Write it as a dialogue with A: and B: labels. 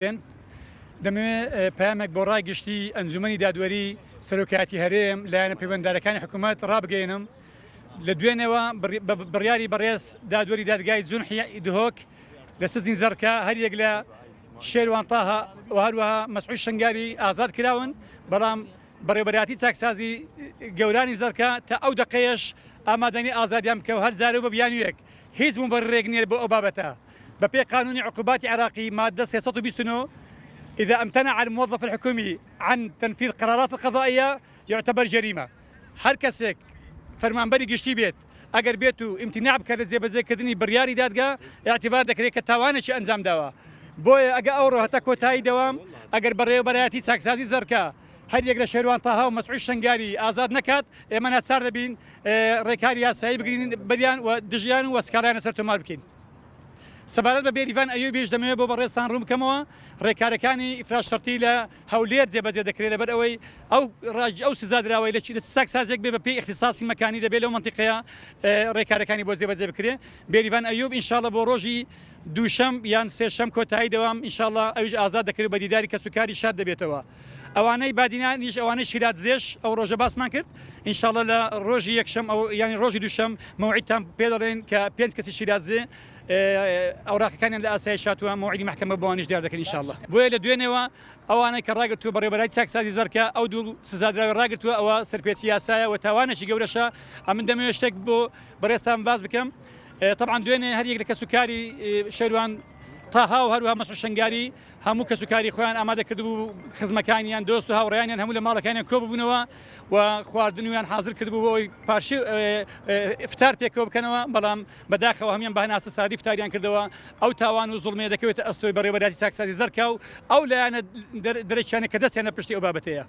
A: دەمەوێت پامێک بۆ ڕایگەشتی ئەنجومەنی دادوەری سەرۆکایەتی هەرێم لایەنە پەیوەنددارەکانی حکوومەت ڕابگەێنم لە دوێنەوە بڕیاری بەڕێز دادوەری دادگای جونحی دهۆک لە سزنی زەرکە هەریەک لە شێروان تاها و هەروەها مەسعود شنگاری ئازاد کراون، بەڵام بەڕێوەبەراتی چاکسازی گەورانی زەرکە تا ئەو دقەیەش ئامادەنی ئازادیان بکە و هەر جارە بە بیانوێک هیچ مبررێک نییە بۆ ئەو بابەتە. بەپێی قانونی عقوباتی عراقی مادة 329 إذا امتنع الموظف الحكومي عن تنفيذ قرارات القضائية يعتبر جريمة. هر کەسێک فەرمانبەری گشتی بێت ئەگەر بێت و امتناع بکات لە جێبەجێکردنی بڕیاری دادگا اعتبار دەکرێت کە تاوانێکی ئەنجام داوە. بۆیە ئەگە ئەوڕۆ هەتا کۆتایی دەوام ئەگەر بەڕێوەبەرایەتی چاکسازی زەرکە هەریەک لە شێروان تاها و مەسعود شنگاری ئازاد نەکات، ئێمە ناچار دەبین ڕێکاری یاسایی بگرین بەریان و دژیان و وەسکاڵیانە سەر تۆمار بکەین. سەبارەت بە بێریڤان ئەیوبیش دەمەوێت بۆ بەڕێستان ڕوون بکەمەوە ڕێکارەکانی ئیفراشەرتی لە هەولێر جێبەجێ دەکرێت لەبەر ئەو سزادراوەی لە ساکسازێک بێ بەپێی اختصاصی مەکانی دەبێت لەو منتیقەیە ڕێکارەکانی بۆ جێبەجێ بکرێت. بێریڤان ئەیوب ئینشاڵڵە بۆ ڕۆژی دووشەم یان سێشەم کۆتایی دەوام ئینشاڵڵە ئەویش ئازاد دەکرێت بە دیداری کەسوکاری شاد دەبێتەوە. ئەوانەی بادینانیش ئەوانەی شیرات زێش ئەو ڕۆژە باسمان کرد، ئینشاڵڵە لە ڕۆژی یەکشەم ئەو ینی ڕۆژی دووشەم مەوعیدتان پێ دەڵێن کە 5 کەسی شیرات زێ ئەوراقەکانیان لە ئاسایی شاتووە مەوعیدی محکەمە بۆوانیش دیار دەکەن ئینشاڵڵە. بۆیە لە دوێنێەوە ئەوانەی کە ڕاگرتووە بەڕێوەبەرایی چاکسازی زەرکە ئەو دوو سزادراوی ڕاگرتووە ئەوە سەرپێچی یاسایە و تاوانێکی گەورەشە. ئەمن دەمەوێت شتێک بۆ بەڕێستان باس بکەم. طبعا دوێنێ هەریەک لە کەسوکاری شێروان تاها و هەروها مەسعود شنگاری هەموو کەسوکاری خۆیان ئامادە کردبوو، خزمەکانیان دۆست و هاوڕێیانیان هەموو لە ماڵەکانیان کۆببوونەوە و خواردنیان حاضر کردبوو بۆ ئەوی پارشی ئفتار پێکەوە بکەنەوە، بەڵام بەداخەوە هەمیان بە هەناسە سادی فتاریان کردەوە. ئەو تاوان و زوڵمێ دەکەوێتە ئەستۆی بەڕێوەبەراتی چاکسازی زەرکە و ئەو لایەنە دەرەکیانە کە دەستیان لە پشتی ئەو بابەتەیە.